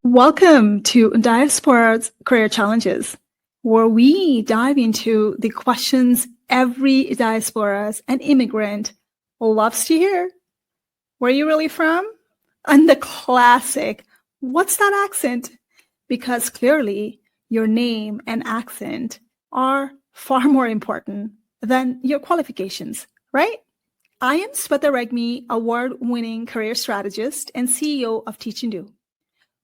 Welcome to Diaspora's Career Challenges, where we dive into the questions every diasporas and immigrant loves to hear. Where are you really from? And the classic, what's that accent? Because clearly your name and accent are far more important than your qualifications, right? I am Sweta Regmi, award-winning career strategist and CEO of Teach and Do,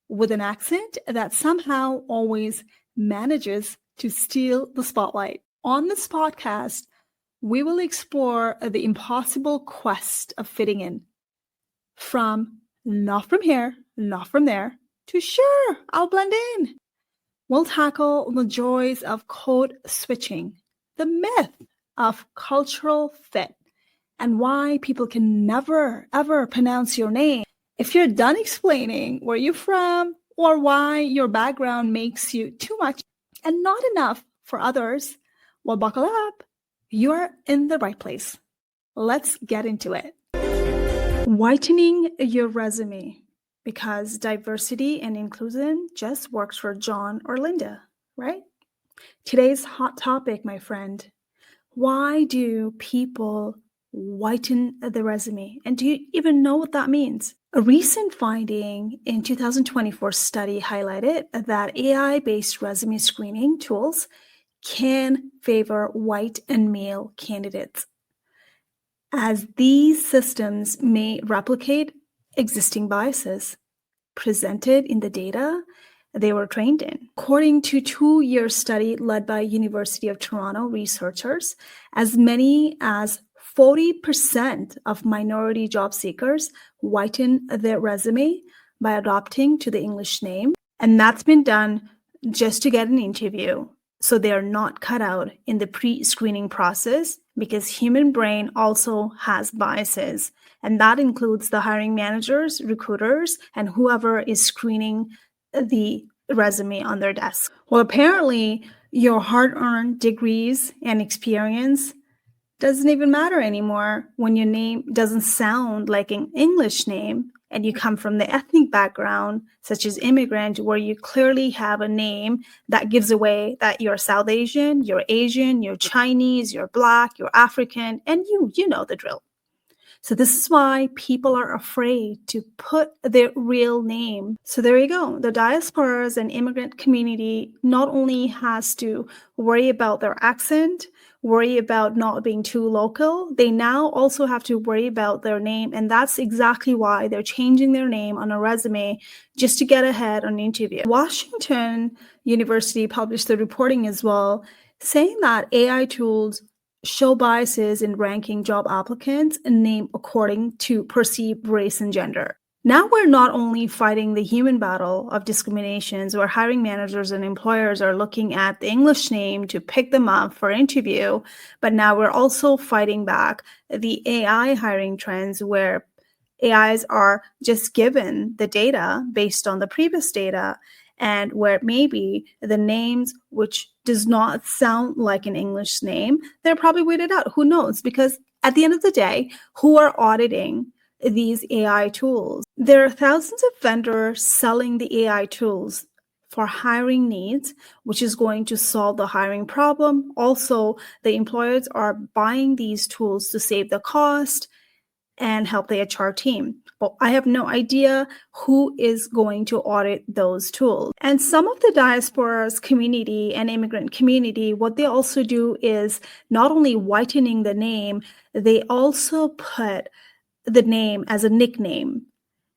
with an accent that somehow always manages to steal the spotlight. On this podcast, we will explore the impossible quest of fitting in. From not from here, not from there, to sure, I'll blend in. We'll tackle the joys of code switching, the myth of cultural fit, and why people can never, ever pronounce your name. If you're done explaining where you're from or why your background makes you too much and not enough for others, well, buckle up. You're in the right place. Let's get into it. Whitening your resume, because diversity and inclusion just works for John or Linda, right? Today's hot topic, my friend. Why do people whiten the resume? And do you even know what that means? A recent finding in 2024 study highlighted that AI-based resume screening tools can favor white and male candidates, as these systems may replicate existing biases presented in the data they were trained in. According to a 2-year study led by University of Toronto researchers, as many as 40% of minority job seekers whiten their resume by adopting to the English name, and that's been done just to get an interview. So they are not cut out in the pre-screening process, because human brain also has biases, and that includes the hiring managers, recruiters, and whoever is screening the resume on their desk. Well, apparently your hard-earned degrees and experience doesn't even matter anymore when your name doesn't sound like an English name and you come from the ethnic background, such as immigrant, where you clearly have a name that gives away that you're South Asian, you're Chinese, you're Black, you're African, and you know the drill. So this is why people are afraid to put their real name. So there you go. The diasporas and immigrant community not only has to worry about their accent, worry about not being too local, they now also have to worry about their name. And that's exactly why they're changing their name on a resume just to get ahead on an interview. Washington University published the reporting as well, saying that AI tools show biases in ranking job applicants and name according to perceived race and gender. Now we're not only fighting the human battle of discriminations where hiring managers and employers are looking at the English name to pick them up for interview, but now we're also fighting back the AI hiring trends where AIs are just given the data based on the previous data, and where maybe the names which does not sound like an English name, they're probably weeded out. Who knows? Because at the end of the day, who are auditing these AI tools? There are thousands of vendors selling the AI tools for hiring needs, which is going to solve the hiring problem. Also, the employers are buying these tools to save the cost and help the HR team. But I have no idea who is going to audit those tools. And some of the diasporas community and immigrant community, what they also do is not only whitening the name, they also put the name as a nickname.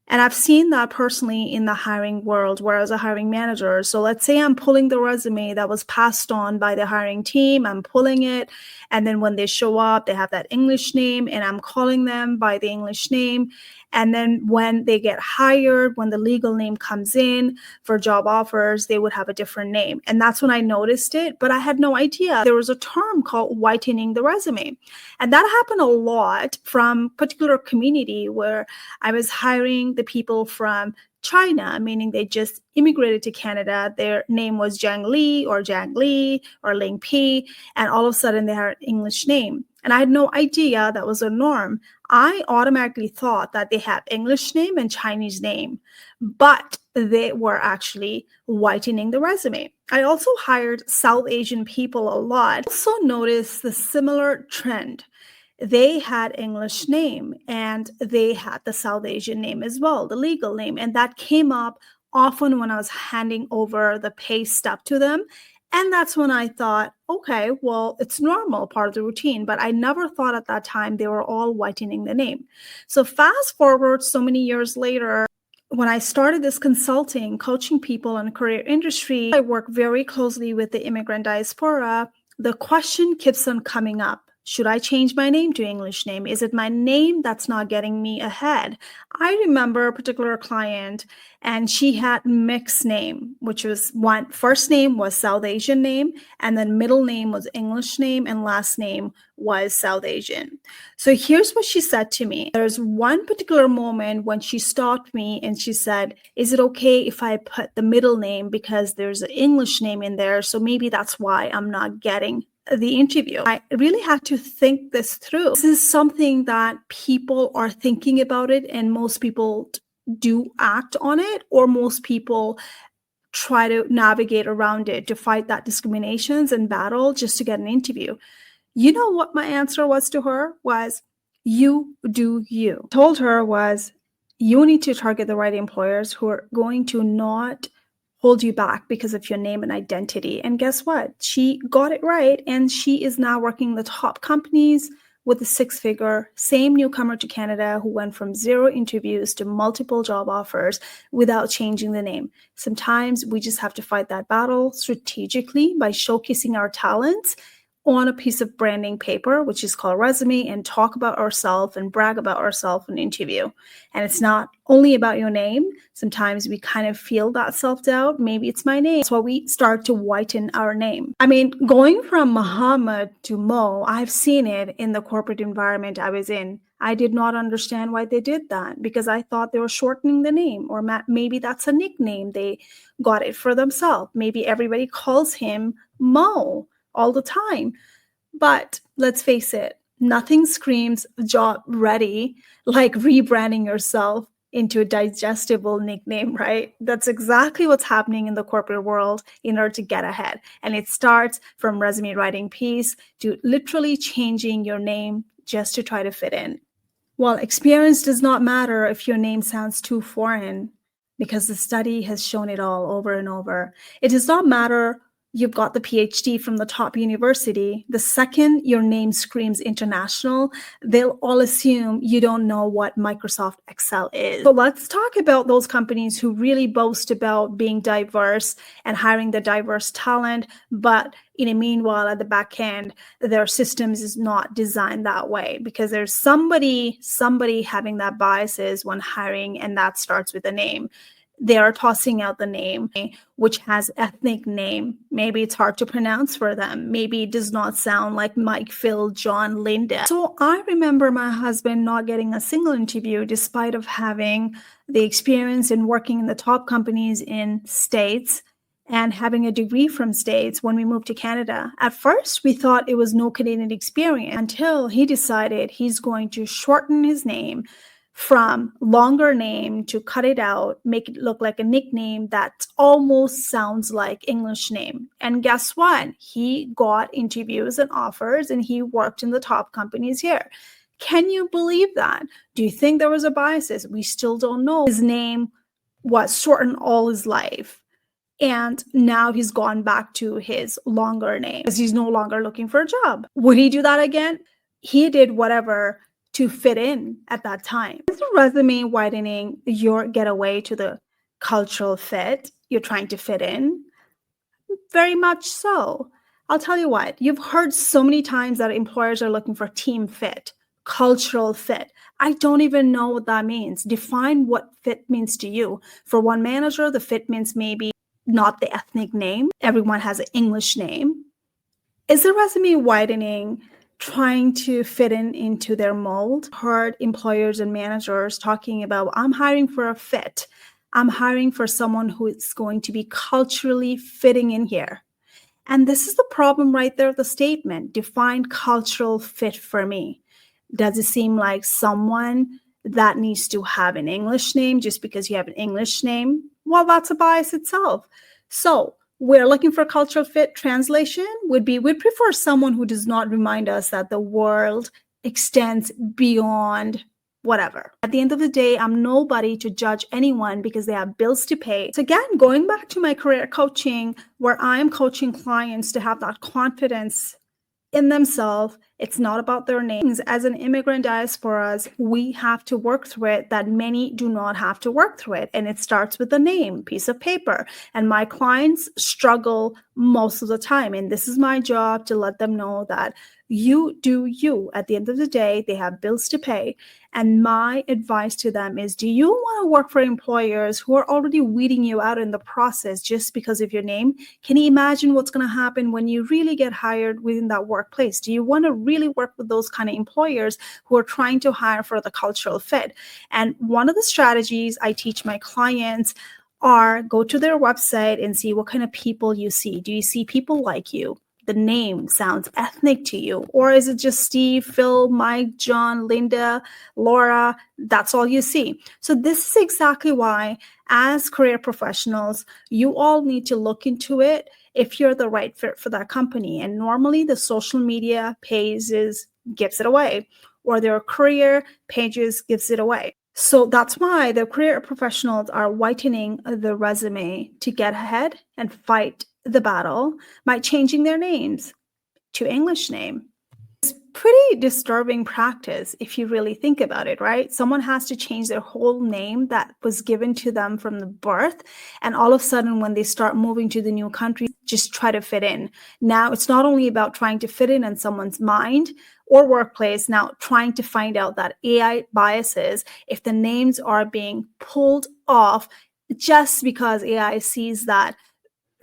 And I've seen that personally in the hiring world, where I was a hiring manager. So let's say I'm pulling the resume that was passed on by the hiring team, I'm pulling it, and then when they show up, they have that English name, and I'm calling them by the English name. And then when they get hired, when the legal name comes in for job offers, they would have a different name. And that's when I noticed it, but I had no idea there was a term called whitening the resume. And that happened a lot from particular community where I was hiring the people from China, meaning they just immigrated to Canada. Their name was Jiang Li or Ling Pi, and all of a sudden they had an English name. And I had no idea that was a norm. I automatically thought that they had English name and Chinese name, but they were actually whitening the resume. I also hired South Asian people a lot. I also noticed the similar trend. They had English name and they had the South Asian name as well, the legal name. And that came up often when I was handing over the pay stub to them. And that's when I thought, okay, well, it's normal, part of the routine. But I never thought at that time they were all whitening the name. So fast forward so many years later, when I started this consulting, coaching people in career industry, I work very closely with the immigrant diaspora. The question keeps on coming up. Should I change my name to English name? Is it my name that's not getting me ahead? I remember a particular client and she had mixed name, which was one first name was South Asian name, and then middle name was English name, and last name was South Asian. So here's what she said to me. There's one particular moment when she stopped me and she said, is it okay if I put the middle name because there's an English name in there? So maybe that's why I'm not getting the interview. I really had to think this through. This is something that people are thinking about it, and most people do act on it, or most people try to navigate around it to fight that discriminations and battle just to get an interview. You know what my answer was to her was, you do you. Told her was, you need to target the right employers who are going to not hold you back because of your name and identity. And guess what? She got it right. And she is now working the top companies with a six-figure, same newcomer to Canada who went from 0 interviews to multiple job offers without changing the name. Sometimes we just have to fight that battle strategically by showcasing our talents on a piece of branding paper, which is called resume, and talk about ourselves and brag about ourselves in an interview. And it's not only about your name. Sometimes we kind of feel that self-doubt. Maybe it's my name. That's why we start to whiten our name. I mean, going from Muhammad to Mo, I've seen it in the corporate environment I was in. I did not understand why they did that because I thought they were shortening the name, or maybe that's a nickname. They got it for themselves. Maybe everybody calls him Mo all the time. But let's face it, nothing screams job ready like rebranding yourself into a digestible nickname, right? That's exactly what's happening in the corporate world in order to get ahead. And it starts from resume writing piece to literally changing your name just to try to fit in. Well, experience does not matter if your name sounds too foreign, because the study has shown it all over and over. It does not matter you've got the PhD from the top university. The second your name screams international, they'll all assume you don't know what Microsoft Excel is. So let's talk about those companies who really boast about being diverse and hiring the diverse talent, but in a meanwhile, at the back end, their systems is not designed that way because there's somebody having that biases when hiring, and that starts with a name. They are tossing out the name which has ethnic name. Maybe it's hard to pronounce for them. Maybe it does not sound like Mike, Phil, John, Linda. So I remember my husband not getting a single interview despite of having the experience in working in the top companies in States and having a degree from States when we moved to Canada. At first, we thought it was no Canadian experience until he decided he's going to shorten his name from longer name to cut it out, make it look like a nickname that almost sounds like English name. And guess what? He got interviews and offers, and he worked in the top companies here. Can you believe that? Do you think there was a bias? We still don't know. His name was shortened all his life. And now he's gone back to his longer name because he's no longer looking for a job. Would he do that again? He did whatever to fit in at that time. Is the resume whitening your getaway to the cultural fit? You're trying to fit in? Very much so. I'll tell you what, you've heard so many times that employers are looking for team fit, cultural fit. I don't even know what that means. Define what fit means to you. For one manager, the fit means maybe not the ethnic name. Everyone has an English name. Is the resume whitening trying to fit into their mold? Heard employers and managers talking about, I'm hiring for a fit. I'm hiring for someone who is going to be culturally fitting in here. And this is the problem right there, the statement, define cultural fit for me. Does it seem like someone that needs to have an English name just because you have an English name? Well, that's a bias itself. So we're looking for cultural fit. Translation would be, we'd prefer someone who does not remind us that the world extends beyond whatever. At the end of the day, I'm nobody to judge anyone because they have bills to pay. So again, going back to my career coaching, where I'm coaching clients to have that confidence in themselves, it's not about their names. As an immigrant diasporas, we have to work through it that many do not have to work through it. And it starts with a name, piece of paper. And my clients struggle most of the time. And this is my job to let them know that you do you. At the end of the day, they have bills to pay. And my advice to them is, do you want to work for employers who are already weeding you out in the process just because of your name? Can you imagine what's going to happen when you really get hired within that workplace? Do you want to really work with those kind of employers who are trying to hire for the cultural fit? And one of the strategies I teach my clients are go to their website and see what kind of people you see. Do you see people like you? The name sounds ethnic to you? Or is it just Steve, Phil, Mike, John, Linda, Laura? That's all you see. So this is exactly why, as career professionals, you all need to look into it if you're the right fit for that company. And normally the social media pages gives it away, or their career pages gives it away. So that's why the career professionals are whitening the resume to get ahead and fight the battle by changing their names to English name. It's pretty disturbing practice if you really think about it, right? Someone has to change their whole name that was given to them from the birth, and all of a sudden when they start moving to the new country, just try to fit in. Now it's not only about trying to fit in someone's mind or workplace, now trying to find out that AI biases if the names are being pulled off just because AI sees that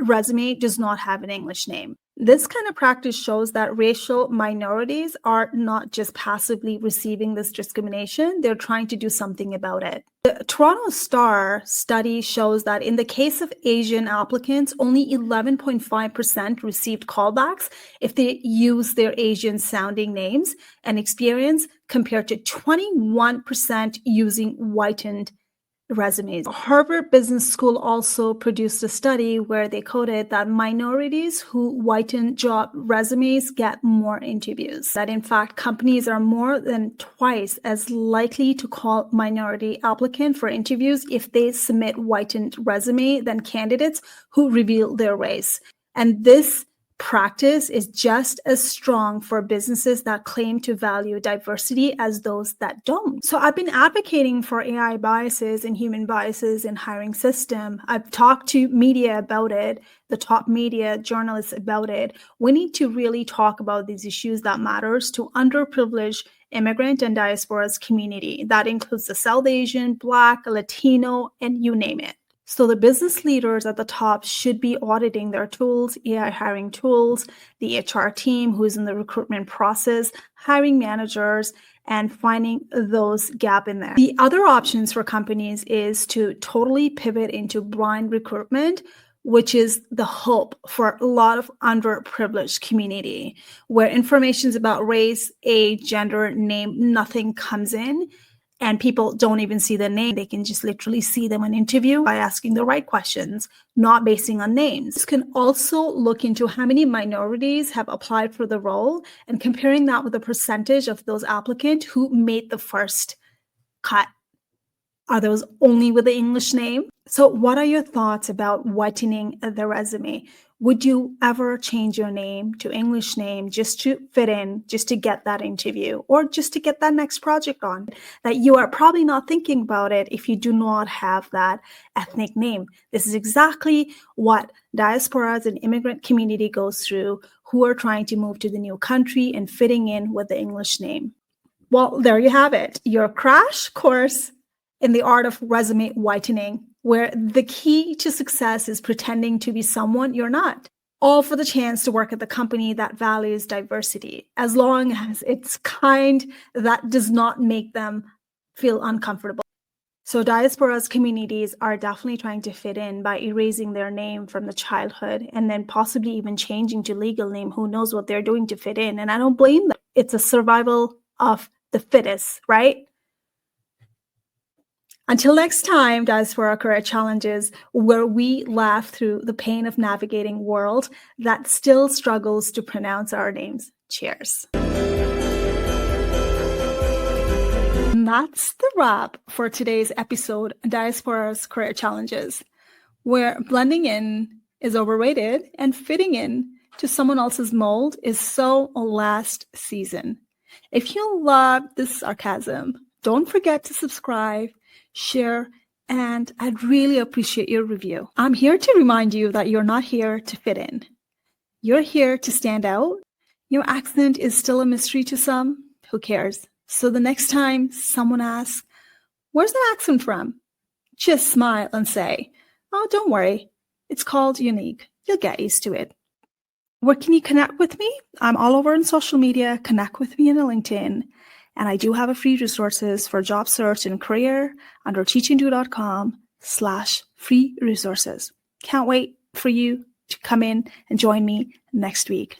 resume does not have an English name. This kind of practice shows that racial minorities are not just passively receiving this discrimination, they're trying to do something about it. The Toronto Star study shows that in the case of Asian applicants, only 11.5% received callbacks if they use their Asian sounding names and experience, compared to 21% using whitened resumes. Harvard Business School also produced a study where they quoted that minorities who whiten job resumes get more interviews. That in fact, companies are more than twice as likely to call minority applicant for interviews if they submit whitened resume than candidates who reveal their race. And this practice is just as strong for businesses that claim to value diversity as those that don't. So I've been advocating for AI biases and human biases in hiring system. I've talked to media about it, the top media journalists about it. We need to really talk about these issues that matters to underprivileged immigrant and diasporas community. That includes the South Asian, Black, Latino, and you name it. So the business leaders at the top should be auditing their tools, AI hiring tools, the HR team who is in the recruitment process, hiring managers, and finding those gaps in there. The other options for companies is to totally pivot into blind recruitment, which is the hope for a lot of underprivileged community, where information about race, age, gender, name, nothing comes in. And people don't even see the name. They can just literally see them in an interview by asking the right questions, not basing on names. You can also look into how many minorities have applied for the role and comparing that with the percentage of those applicants who made the first cut. Are those only with the English name? So what are your thoughts about whitening the resume? Would you ever change your name to English name just to fit in, just to get that interview, or just to get that next project on? That you are probably not thinking about it if you do not have that ethnic name. This is exactly what diasporas and immigrant community goes through who are trying to move to the new country and fitting in with the English name. Well, there you have it, your crash course in the art of resume whitening, where the key to success is pretending to be someone you're not, all for the chance to work at the company that values diversity, as long as it's kind that does not make them feel uncomfortable. So diasporas communities are definitely trying to fit in by erasing their name from the childhood and then possibly even changing to legal name. Who knows what they're doing to fit in? And I don't blame them. It's a survival of the fittest, right? Until next time, Diaspora Career Challenges, where we laugh through the pain of navigating a world that still struggles to pronounce our names. Cheers. And that's the wrap for today's episode, Diaspora's Career Challenges, where blending in is overrated and fitting in to someone else's mold is so last season. If you love this sarcasm, don't forget to subscribe, share, and I'd really appreciate your review. I'm here to remind you that you're not here to fit in. You're here to stand out. Your accent is still a mystery to some. Who cares? So the next time someone asks, "Where's the accent from?" just smile and say, "Oh, don't worry. It's called unique. You'll get used to it." Where can you connect with me? I'm all over on social media. Connect with me on LinkedIn. And I do have a free resources for job search and career under teachingdo.com/free resources. Can't wait for you to come in and join me next week.